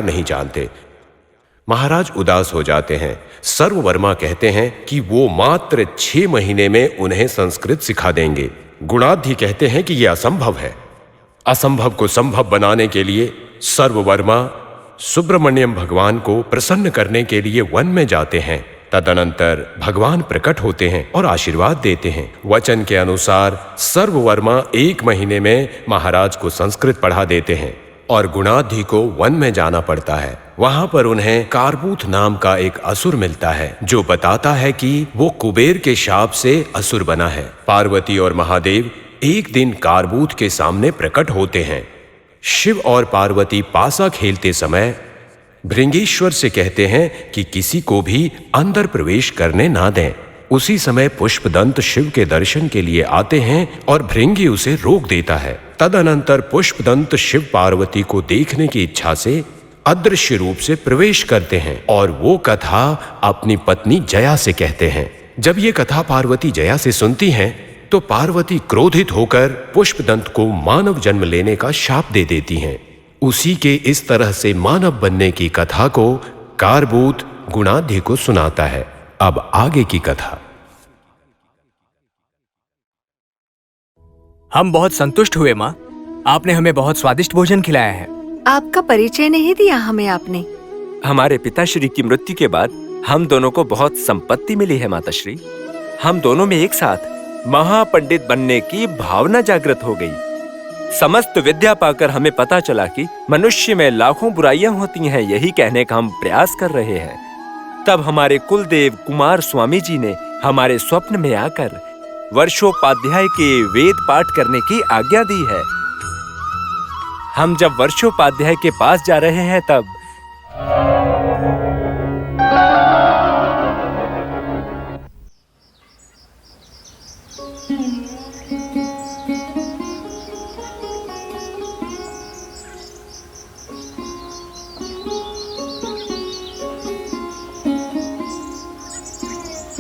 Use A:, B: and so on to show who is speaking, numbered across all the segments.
A: नहीं जानते। महाराज उदास हो जाते हैं। सर्ववर्मा कहते हैं कि वो मात्र 6 महीने में उन्हें संस्कृत सिखा देंगे। गुणाढ्य कहते हैं कि यह असंभव है। असंभव को संभव बनाने के लिए सर्ववर्मा सुब्रमण्यम भगवान को प्रसन्न करने के लिए वन में जाते हैं। तदनंतर भगवान प्रकट होते हैं और आशीर्वाद देते हैं। वचन के अनुसार सर्ववर्मा 1 महीने में महाराज को संस्कृत पढ़ा देते हैं और गुणाढ्य को वन में जाना पड़ता है। वहां पर उन्हें कारबूथ नाम का एक असुर मिलता है जो बताता है कि वो कुबेर के शाप से असुर बना है। पार्वती और महादेव एक दिन कारबूथ के सामने प्रकट होते हैं। शिव और पार्वती पासा खेलते समय भृंगीश्वर से कहते हैं कि किसी को भी अंदर प्रवेश करने ना दें। उसी समय पुष्पदंत शिव के दर्शन के लिए आते हैं और भृंगी उसे रोक देता है। तदनंतर पुष्पदंत शिव पार्वती को देखने की इच्छा से अदृश्य रूप से प्रवेश करते हैं और वो कथा अपनी पत्नी जया से कहते हैं। जब ये कथा पार्वती जया से सुनती हैं तो पार्वती क्रोधित होकर पुष्पदंत को मानव जन्म लेने का शाप दे देती हैं। उसी के इस तरह से मानव बनने की कथा को कारबूथ गुणाढ्य को सुनाता है। अब आगे की कथा।
B: हम बहुत संतुष्ट हुए माँ, आपने हमें बहुत स्वादिष्ट भोजन खिलाया है।
C: आपका परिचय नहीं दिया हमें आपने।
D: हमारे पिताश्री की मृत्यु के बाद हम दोनों को बहुत संपत्ति मिली है माताश्री। हम दोनों में एक साथ महापंडित बनने की भावना जागृत हो गई। समस्त विद्या पाकर हमें पता चला कि मनुष्य में लाखों बुराइयां होती हैं, यही कहने का हम प्रयास कर रहे हैं। तब हमारे कुलदेव कुमार स्वामी जी ने हमारे स्वप्न में आकर वर्षोपाध्याय के वेद पाठ करने की आज्ञा दी है। हम जब वर्षोपाध्याय के पास जा रहे हैं तब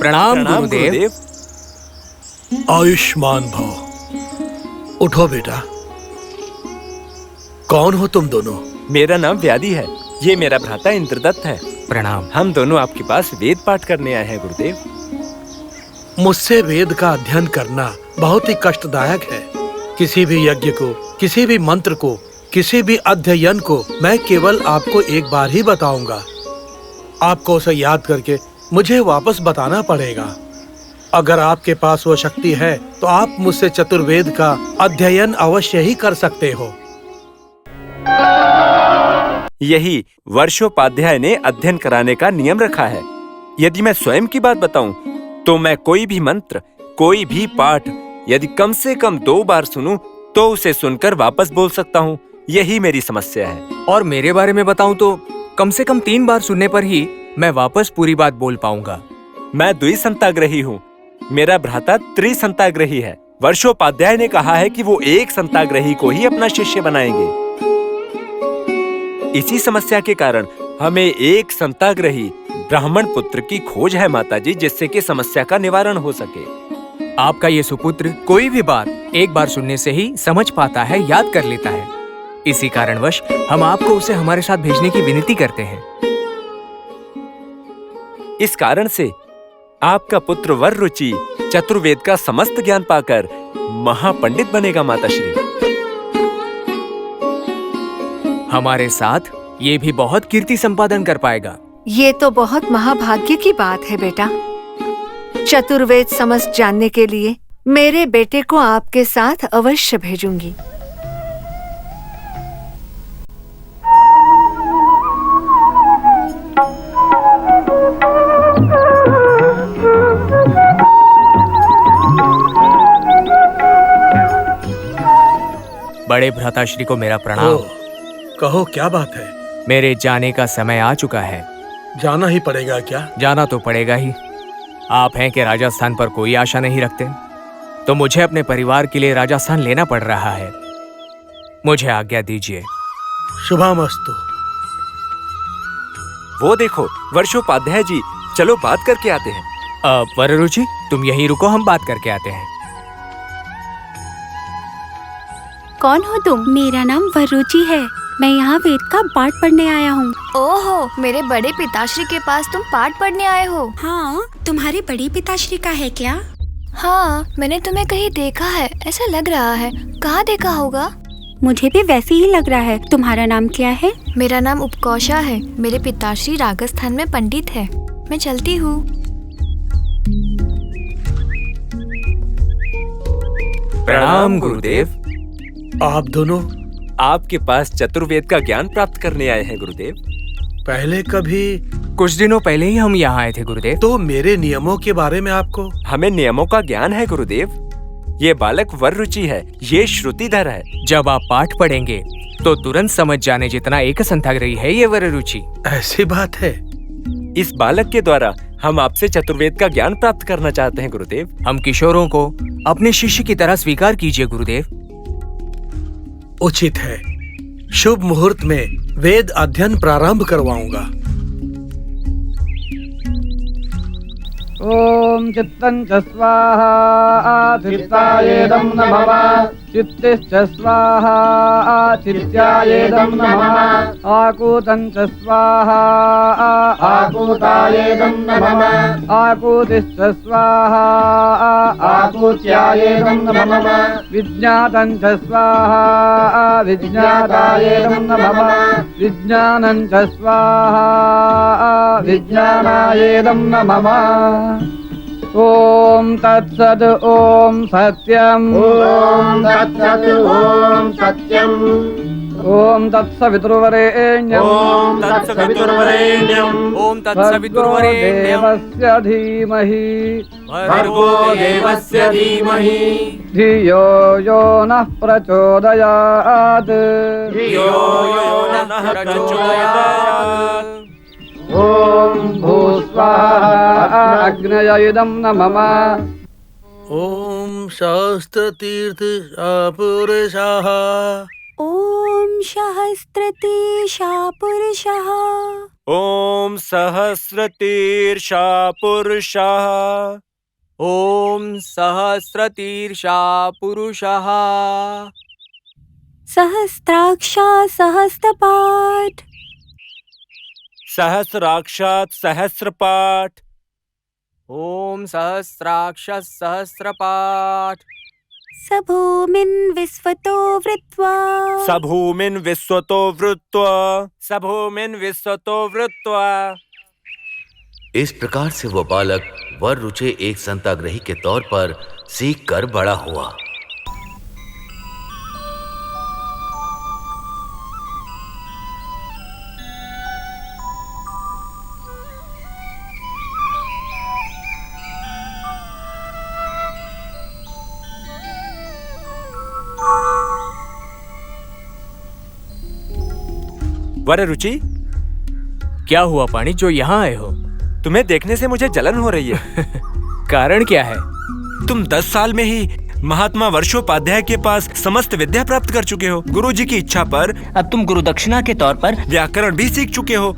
B: प्रणाम गुरुदेव।
E: आयुष्मान भव। उठो बेटा। कौन हो तुम दोनों?
D: मेरा नाम व्याधि है, ये मेरा भ्राता इंद्रदत्त है।
B: प्रणाम।
D: हम दोनों आपके पास वेद पाठ करने आए हैं गुरुदेव।
E: मुझसे वेद का अध्ययन करना बहुत ही कष्टदायक है। किसी भी यज्ञ को, किसी भी मंत्र को, किसी भी अध्ययन को मैं केवल आपको एक बार ही बताऊंगा। आपको उसे याद करके मुझे वापस बताना पड़ेगा। अगर आपके पास वो शक्ति है तो आप मुझसे चतुर्वेद का अध्ययन अवश्य ही कर सकते हो।
D: यही वर्षोपाध्याय ने अध्ययन कराने का नियम रखा है। यदि मैं स्वयं की बात बताऊं तो मैं कोई भी मंत्र, कोई भी पाठ यदि कम से कम 2 बार सुनूं तो उसे सुनकर वापस बोल सकता हूं। यही मेरी समस्या है।
B: और मेरे बारे में बताऊं तो कम से कम 3 बार सुनने पर ही मैं वापस पूरी बात बोल पाऊंगा।
D: मैं द्विसंताग्रही हूँ। मेरा भ्राता त्रिसंताग्रही है। वर्षोपाध्याय ने कहा है कि वो एक संताग्रही को ही अपना शिष्य बनाएंगे। इसी समस्या के कारण हमें एक संताग्रही ब्राह्मण पुत्र की खोज है माताजी, जिससे कि समस्या का निवारण हो सके।
B: आपका ये सुपुत्र कोई भी बात एक बार सुनने से ही समझ पाता है, याद कर लेता है। इसी कारणवश हम आपको उसे हमारे साथ भेजने की विनती करते हैं।
D: इस कारण से आपका पुत्र वर रुचि चतुर्वेद का समस्त ज्ञान पाकर महापंडित बनेगा माताश्री।
B: हमारे साथ ये भी बहुत कीर्ति संपादन कर पाएगा।
C: ये तो बहुत महाभाग्य की बात है बेटा। चतुर्वेद समस्त जानने के लिए मेरे बेटे को आपके साथ अवश्य भेजूंगी।
B: बड़े भ्राताश्री को मेरा प्रणाम।
E: कहो क्या बात है?
B: मेरे जाने का समय आ चुका है।
E: जाना ही पड़ेगा क्या?
B: जाना तो पड़ेगा ही। आप हैं कि राजस्थान पर कोई आशा नहीं रखते, तो मुझे अपने परिवार के लिए राजस्थान लेना पड़ रहा है। मुझे आज्ञा दीजिए।
E: शुभमस्तु।
D: वो देखो वर्षोपाध्याय जी, चलो बात करके आते हैं।
B: वररुचि, तुम यहीं रुको, हम बात करके आते हैं।
F: कौन हो तुम? मेरा नाम वररुचि है। मैं यहाँ वेद का पाठ पढ़ने आया हूँ।
G: ओहो, मेरे बड़े पिताश्री के पास तुम पाठ पढ़ने आए हो?
F: हाँ, तुम्हारे बड़ी पिताश्री का है क्या?
G: हाँ, मैंने तुम्हें कहीं देखा है, ऐसा लग रहा है। कहाँ देखा होगा?
F: मुझे भी वैसे ही लग रहा है। तुम्हारा नाम क्या है?
G: मेरा नाम उपकौशा है। मेरे पिताश्री राजस्थान में पंडित है। मैं चलती हूँ।
D: प्रणाम गुरुदेव।
E: आप दोनों
D: आपके पास चतुर्वेद का ज्ञान प्राप्त करने आए हैं गुरुदेव।
E: पहले कभी?
B: कुछ दिनों पहले ही हम यहाँ आए थे गुरुदेव।
E: तो मेरे नियमों के बारे में आपको?
D: हमें नियमों का ज्ञान है गुरुदेव। ये बालक वर रुचि है, ये श्रुतिधर है।
B: जब आप पाठ पढ़ेंगे तो तुरंत समझ जाने जितना एक संथाग्रही है ये वर रुचि।
E: ऐसी बात है?
D: इस बालक के द्वारा हम आपसे चतुर्वेद का ज्ञान प्राप्त करना चाहते हैं गुरुदेव।
B: हम किशोरों को अपने शिष्य की तरह स्वीकार कीजिए गुरुदेव।
E: उचित है। शुभ मुहूर्त में वेद अध्ययन प्रारंभ करवाऊंगा।
H: ओम चित्तं च स्वाहा चित्तायेदं नमः। चित्तिश्च स्वाहा चित्यायेदं नमः। आकूतं च स्वाहा आकूतायेदं नमः। आकूतिश्च स्वाहा आकूत्यायेदं नमः। विज्ञातं च स्वाहा विज्ञातायेदं नमः। विज्ञानं च स्वाहा विज्ञानायेदं नमः। ओम तत्सद ओम सत्यम। ओम तत्सद ओम सत्यम। ओम तत्सवितुर्वरेण्यम।
D: ओम तत्सवितुर्वरेण्यम।
B: ओम तत्सवितुर्वरेण्यम।
H: देवस्य धीमहि
B: भर्गो देवस्य धीमहि
H: धियो यो नः प्रचोदयात्।
B: धियो यो नः प्रचोदयात्।
H: ओम भूस्वाहा अग्नये नमः।
E: ओम शास्त्र तीर्थ पुरुषः।
F: ओम सहस्त्रतीर्षा पुरुषः।
D: ओम सहस्रतीर्षा पुरुषः।
B: ओम सहस्रतीर्षा पुरुषः।
F: सहस्त्राक्षा सहस्त्रपाठ।
D: सहस्राक्षात् सहस्रपाठ।
B: ओम सहस्राक्षः सहस्रपाठ।
F: सभूमिन् विश्वतो वृत्वा।
D: सभूमिन् विश्वतो वृत्वा। सभूमिन् विश्वतो वृत्वा।
I: इस प्रकार से वह बालक वर रुचि एक संताग्रही के तौर पर सीख कर बड़ा हुआ।
D: वर रुचि,
B: क्या हुआ पाणी जो यहाँ आए हो?
D: तुम्हें देखने से मुझे जलन हो रही है।
B: कारण क्या है?
D: तुम 10 साल में ही महात्मा वर्षोपाध्याय के पास समस्त विद्या प्राप्त कर चुके हो। गुरुजी की इच्छा पर
J: अब तुम गुरुदक्षिणा के तौर पर
D: व्याकरण भी सीख चुके हो।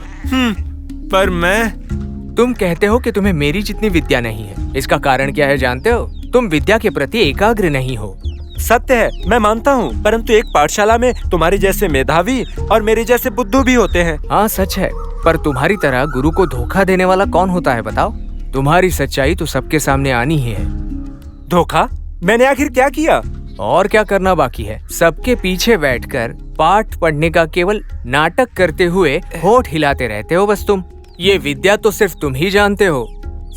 D: पर मैं।
B: तुम कहते हो कि तुम्हें मेरी जितनी विद्या नहीं है। इसका कारण क्या है जानते हो? तुम विद्या के प्रति एकाग्र नहीं हो।
D: सत्य है, मैं मानता हूँ, परंतु एक पाठशाला में तुम्हारे जैसे मेधावी और मेरे जैसे बुद्धू भी होते हैं।
B: हाँ सच है, पर तुम्हारी तरह गुरु को धोखा देने वाला कौन होता है बताओ? तुम्हारी सच्चाई तो सबके सामने आनी ही है।
D: धोखा? मैंने आखिर क्या किया?
B: और क्या करना बाकी है? सबके पीछे बैठकर पाठ पढ़ने का केवल नाटक करते हुए होठ हिलाते रहते हो बस तुम। ये विद्या तो सिर्फ तुम ही जानते हो।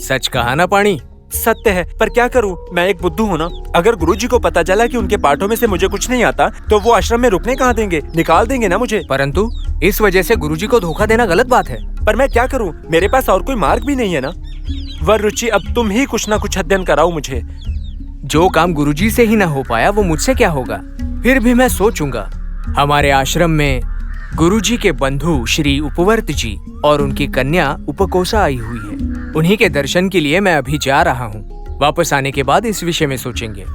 B: सच कहा ना पाणी?
D: सत्य है, पर क्या करूं? मैं एक बुद्धू हूं ना। अगर गुरुजी को पता चला कि उनके पाठों में से मुझे कुछ नहीं आता, तो वो आश्रम में रुकने कहाँ देंगे? निकाल देंगे ना मुझे।
B: परंतु इस वजह से गुरुजी को धोखा देना गलत बात है।
D: पर मैं क्या करूं? मेरे पास और कोई मार्ग भी नहीं है ना। वर रुचि, अब तुम ही कुछ ना कुछ अध्ययन कराओ मुझे।
B: जो काम गुरुजी से ही ना हो पाया वो मुझसे क्या होगा? फिर भी मैं सोचूंगा। हमारे आश्रम में गुरुजी के बंधु श्री उपवर्त जी और उनकी कन्या उपकोषा आई हुई है। उन्हीं के दर्शन के लिए मैं अभी जा रहा हूँ। वापस आने के बाद इस विषय में सोचेंगे।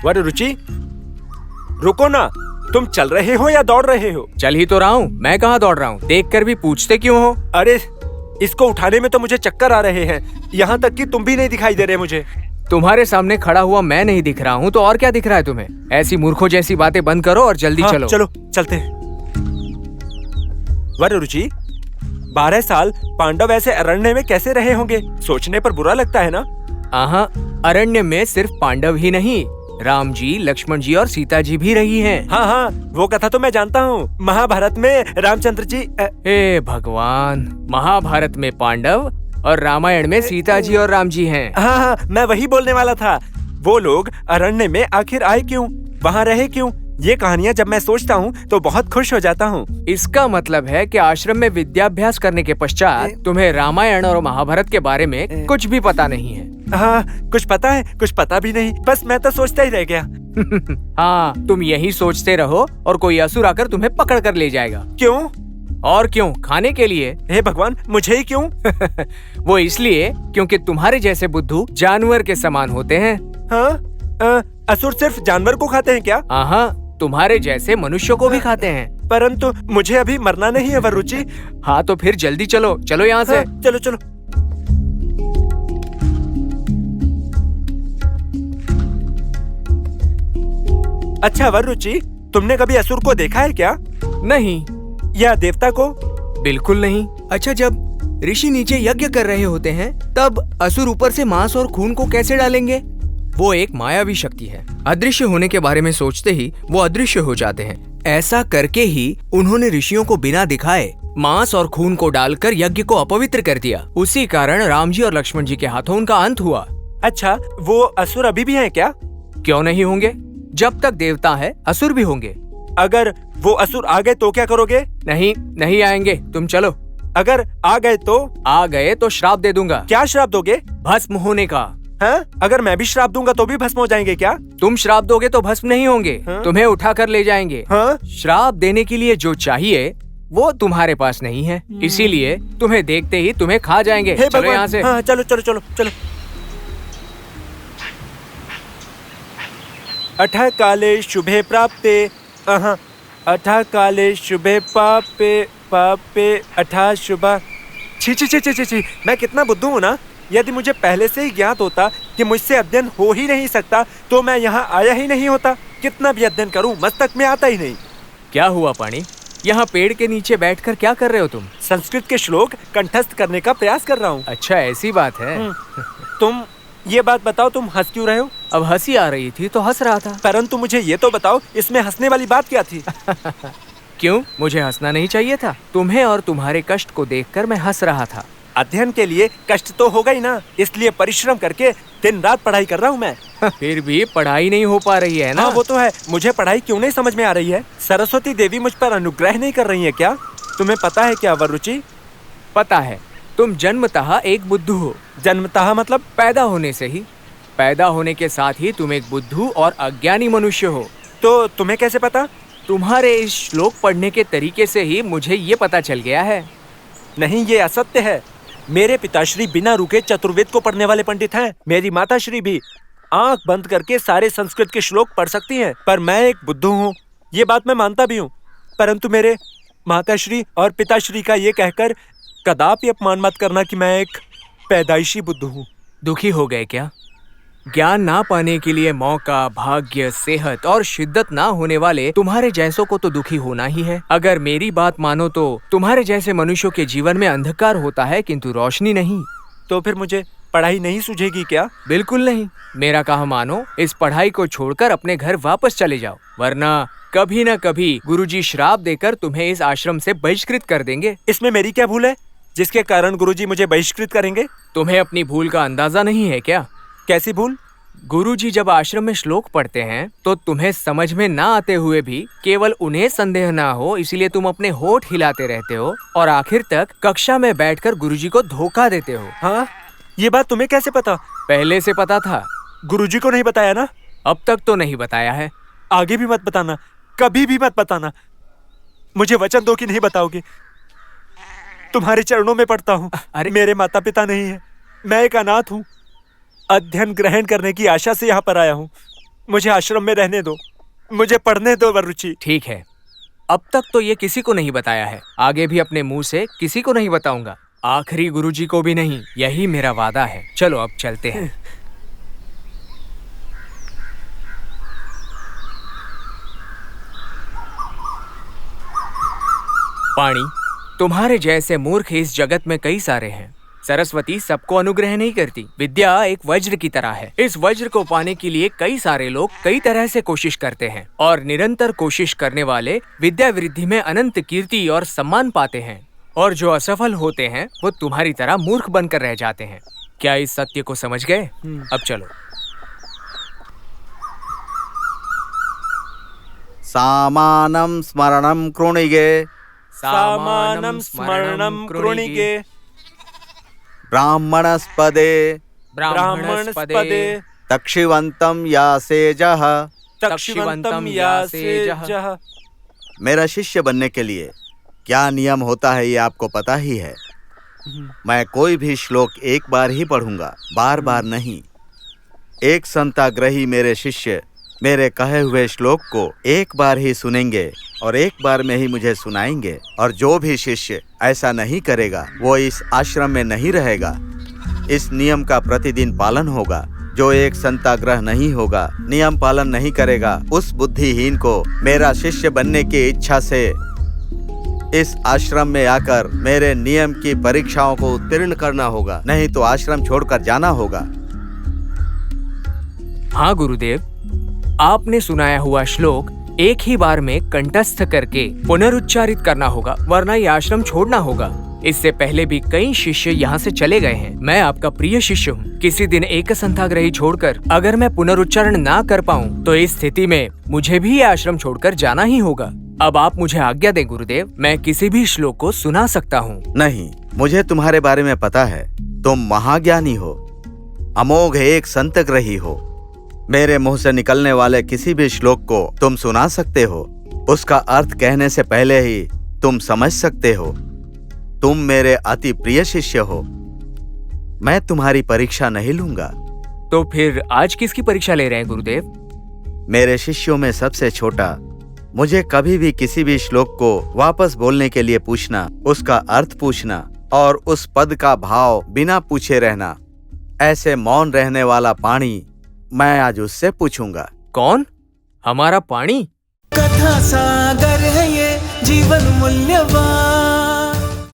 D: वररुचि, रुको ना, तुम चल रहे हो या दौड़ रहे हो?
B: चल ही तो रहा हूँ, मैं कहाँ दौड़ रहा हूँ? देख कर भी पूछते क्यों हो?
D: अरे इसको उठाने में तो मुझे चक्कर आ रहे हैं, यहाँ तक कि तुम भी नहीं दिखाई दे रहे मुझे।
B: तुम्हारे सामने खड़ा हुआ मैं नहीं दिख रहा हूँ तो और क्या दिख रहा है तुम्हें? ऐसी मूर्खों जैसी बातें बंद करो और जल्दी
D: हाँ,
B: चलो।
D: चलो चलते हैं। वररुचि, 12 साल पांडव ऐसे अरण्य में कैसे रहे होंगे? सोचने पर बुरा लगता है ना?
B: आहा, अरण्य में सिर्फ पांडव ही नहीं, राम जी, लक्ष्मण जी और सीता जी भी रही हैं।
D: हाँ हाँ, वो कथा तो मैं जानता हूँ। महाभारत में रामचंद्र जी
B: हे भगवान, महाभारत में पांडव और रामायण में सीता जी और राम जी हैं।
D: हाँ हाँ, मैं वही बोलने वाला था। वो लोग अरण्य में आखिर आए क्यों, वहाँ रहे क्यों? ये कहानियाँ जब मैं सोचता हूँ तो बहुत खुश हो जाता हूँ।
B: इसका मतलब है कि आश्रम में विद्याभ्यास करने के पश्चात तुम्हें रामायण और महाभारत के बारे में कुछ भी पता नहीं है।
D: हाँ, कुछ पता है, कुछ पता भी नहीं, बस मैं तो सोचता ही रह गया।
B: हाँ, तुम यही सोचते रहो और कोई असुर आकर तुम्हें पकड़ कर ले जाएगा।
D: क्यों?
B: और क्यों, खाने के लिए।
D: हे भगवान, मुझे ही क्यों?
B: वो इसलिए क्योंकि तुम्हारे जैसे बुद्धू जानवर के समान होते हैं।
D: हाँ, असुर सिर्फ जानवर को खाते हैं क्या?
B: हाँ, तुम्हारे जैसे मनुष्यों को भी खाते हैं।
D: परंतु मुझे अभी मरना नहीं है वररुचि।
B: हाँ तो फिर जल्दी चलो, चलो यहाँ से।
D: हाँ, चलो चलो। अच्छा वररुचि, तुमने कभी असुर को देखा है क्या?
B: नहीं।
D: या देवता को?
B: बिल्कुल नहीं। अच्छा, जब ऋषि नीचे यज्ञ कर रहे होते हैं तब असुर ऊपर से मांस और खून को कैसे डालेंगे? वो एक मायावी शक्ति है। अदृश्य होने के बारे में सोचते ही वो अदृश्य हो जाते हैं। ऐसा करके ही उन्होंने ऋषियों को बिना दिखाए मांस और खून को डालकर यज्ञ को अपवित्र कर दिया। उसी कारण राम जी और लक्ष्मण जी के हाथों उनका अंत हुआ।
D: अच्छा, वो असुर अभी भी हैं क्या?
B: क्यों नहीं होंगे? जब तक देवता है असुर भी होंगे।
D: अगर वो असुर आ गए तो क्या करोगे?
B: नहीं, नहीं आएंगे, तुम चलो।
D: अगर आ गए तो?
B: आ गए तो श्राप दे दूंगा।
D: क्या श्राप दोगे?
B: भस्म होने का।
D: हाँ? अगर मैं भी श्राप दूंगा तो भी भस्म हो जाएंगे क्या?
B: तुम श्राप दोगे तो भस्म नहीं होंगे।
D: हाँ?
B: तुम्हें उठा कर ले जाएंगे।
D: हाँ?
B: श्राप देने के लिए जो चाहिए वो तुम्हारे पास नहीं है, इसीलिए तुम्हें देखते ही तुम्हें खा जाएंगे। चलो यहाँ से।
D: हाँ, चलो चलो चलो चलो। अठा काले शुभे प्राप्ते, अठा काले शुभे पापे पापे अठा शुभा। छी छी छी छी छी, मैं कितना बुद्धू हूँ ना। यदि मुझे पहले से ही ज्ञात होता कि मुझसे अध्ययन हो ही नहीं सकता तो मैं यहाँ आया ही नहीं होता। कितना भी अध्ययन करूँ मस्तक में आता ही नहीं।
B: क्या हुआ पानी? यहाँ पेड़ के नीचे बैठकर क्या कर रहे हो तुम?
D: संस्कृत के श्लोक कंठस्थ करने का प्रयास कर रहा हूँ।
B: अच्छा, ऐसी बात है।
D: तुम ये बात बताओ, तुम हंस क्यों रहे हो?
B: अब हंसी आ रही थी तो हंस रहा था।
D: परंतु मुझे ये तो बताओ, इसमें हंसने वाली बात क्या थी?
B: क्यों, मुझे हंसना नहीं चाहिए था? तुम्हें और तुम्हारे कष्ट को देखकर मैं हंस रहा था।
D: अध्ययन के लिए कष्ट तो होगा ही ना, इसलिए परिश्रम करके दिन रात पढ़ाई कर रहा हूँ मैं।
B: फिर भी पढ़ाई नहीं हो पा रही है ना?
D: हाँ, वो तो है। मुझे पढ़ाई क्यों नहीं समझ में आ रही है? सरस्वती देवी मुझ पर अनुग्रह नहीं कर रही है क्या? तुम्हें पता है क्या वररुचि?
B: पता है, तुम जन्मतः एक बुद्धू हो।
D: जन्मतः मतलब?
B: पैदा होने से ही। पैदा होने के साथ ही तुम एक बुद्धू और अज्ञानी मनुष्य हो।
D: तो तुम्हें कैसे पता?
B: तुम्हारे इस श्लोक पढ़ने के तरीके से ही मुझे ये पता चल गया है।
D: नहीं, ये असत्य है। मेरे पिताश्री बिना रुके चतुर्वेद को पढ़ने वाले पंडित हैं। मेरी माताश्री भी आंख बंद करके सारे संस्कृत के श्लोक पढ़ सकती हैं। पर मैं एक बुद्धू हूँ, ये बात मैं मानता भी हूँ। परंतु मेरे माताश्री और पिताश्री का ये कहकर कदापि अपमान मत करना कि मैं एक पैदाइशी बुद्धू हूँ।
B: दुखी हो गए क्या? ज्ञान ना पाने के लिए मौका, भाग्य, सेहत और शिद्दत ना होने वाले तुम्हारे जैसों को तो दुखी होना ही है। अगर मेरी बात मानो तो तुम्हारे जैसे मनुष्यों के जीवन में अंधकार होता है किंतु रोशनी नहीं।
D: तो फिर मुझे पढ़ाई नहीं सूझेगी क्या?
B: बिल्कुल नहीं। मेरा कहा मानो, इस पढ़ाई को छोड़कर अपने घर वापस चले जाओ, वरना कभी न कभी गुरुजी श्राप देकर तुम्हें इस आश्रम से बहिष्कृत कर देंगे।
D: इसमें मेरी क्या भूल है जिसके कारण गुरुजी मुझे बहिष्कृत करेंगे?
B: तुम्हें अपनी भूल का अंदाजा नहीं है क्या?
D: कैसी भूल?
B: गुरुजी जब आश्रम में श्लोक पढ़ते हैं तो तुम्हें समझ में ना आते हुए भी केवल उन्हें संदेह ना हो इसलिए तुम अपने होठ हिलाते रहते हो और आखिर तक कक्षा में बैठकर गुरुजी को धोखा देते हो।
D: हाँ, ये बात तुम्हें कैसे पता?
B: पहले से पता था।
D: गुरुजी को नहीं बताया ना?
B: अब तक तो नहीं बताया है।
D: आगे भी मत बताना, कभी भी मत बताना। मुझे वचन दो कि नहीं बताओगे। तुम्हारे चरणों में पड़ता हूँ।
B: अरे
D: मेरे माता पिता नहीं है, मैं एक अनाथ हूँ। अध्ययन ग्रहण करने की आशा से यहाँ पर आया हूँ। मुझे आश्रम में रहने दो, मुझे पढ़ने दो वरुचि।
B: ठीक है, अब तक तो ये किसी को नहीं बताया है, आगे भी अपने मुंह से किसी को नहीं बताऊंगा, आखिरी गुरुजी को भी नहीं, यही मेरा वादा है। चलो अब चलते हैं। पाणी, तुम्हारे जैसे मूर्ख इस जगत में कई सारे हैं। सरस्वती सबको अनुग्रह नहीं करती। विद्या एक वज्र की तरह है। इस वज्र को पाने के लिए कई सारे लोग कई तरह से कोशिश करते हैं और निरंतर कोशिश करने वाले विद्या वृद्धि में अनंत कीर्ति और सम्मान पाते हैं, और जो असफल होते हैं वो तुम्हारी तरह मूर्ख बनकर रह जाते हैं। क्या इस सत्य को समझ गए? अब चलो।
K: सामानं स्मरणं कृणिगे,
D: सामानं स्मरणं कृणिगे,
K: ब्राह्मणस्पदे
D: ब्राह्मणस्पदे
K: तक्षिवन्तं यासेजः।
D: तक्षिवन्तं यासेजः।
K: मेरा शिष्य बनने के लिए क्या नियम होता है ये आपको पता ही है। मैं कोई भी श्लोक एक बार ही पढ़ूंगा, बार बार नहीं। एक संताग्रही मेरे शिष्य मेरे कहे हुए श्लोक को एक बार ही सुनेंगे और एक बार में ही मुझे सुनाएंगे, और जो भी शिष्य ऐसा नहीं करेगा वो इस आश्रम में नहीं रहेगा। इस नियम का प्रतिदिन पालन होगा। जो एक संताग्रह नहीं होगा, नियम पालन नहीं करेगा, उस बुद्धिहीन को मेरा शिष्य बनने की इच्छा से इस आश्रम में आकर मेरे नियम की परीक्षाओं को उत्तीर्ण करना होगा, नहीं तो आश्रम छोड़कर जाना होगा।
B: हाँ गुरुदेव, आपने सुनाया हुआ श्लोक एक ही बार में कंठस्थ करके पुनरुच्चारित करना होगा, वरना ये आश्रम छोड़ना होगा। इससे पहले भी कई शिष्य यहाँ से चले गए हैं। मैं आपका प्रिय शिष्य हूँ। किसी दिन एक संताग्रही छोड़कर अगर मैं पुनरुच्चारण ना कर पाऊँ तो इस स्थिति में मुझे भी ये आश्रम छोड़कर जाना ही होगा। अब आप मुझे आज्ञा दें गुरुदेव, मैं किसी भी श्लोक को सुना सकता हूँ।
K: नहीं, मुझे तुम्हारे बारे में पता है। तुम महाज्ञानी हो, अमोघ एक संतग्रही हो। मेरे मुंह से निकलने वाले किसी भी श्लोक को तुम सुना सकते हो। उसका अर्थ कहने से पहले ही तुम समझ सकते हो। तुम मेरे अति प्रिय शिष्य हो। मैं तुम्हारी परीक्षा नहीं लूंगा।
B: तो फिर आज किसकी परीक्षा ले रहे हैं गुरुदेव?
K: मेरे शिष्यों में सबसे छोटा। मुझे कभी भी किसी भी श्लोक को वापस बोलने के लिए पूछना, उसका अर्थ पूछना और उस पद का भाव बिना पूछे रहना, ऐसे मौन रहने वाला पाणी मैं आज उससे पूछूंगा।
B: कौन? हमारा पाणी?
L: कथा सागर है ये, जीवन मूल्यवान।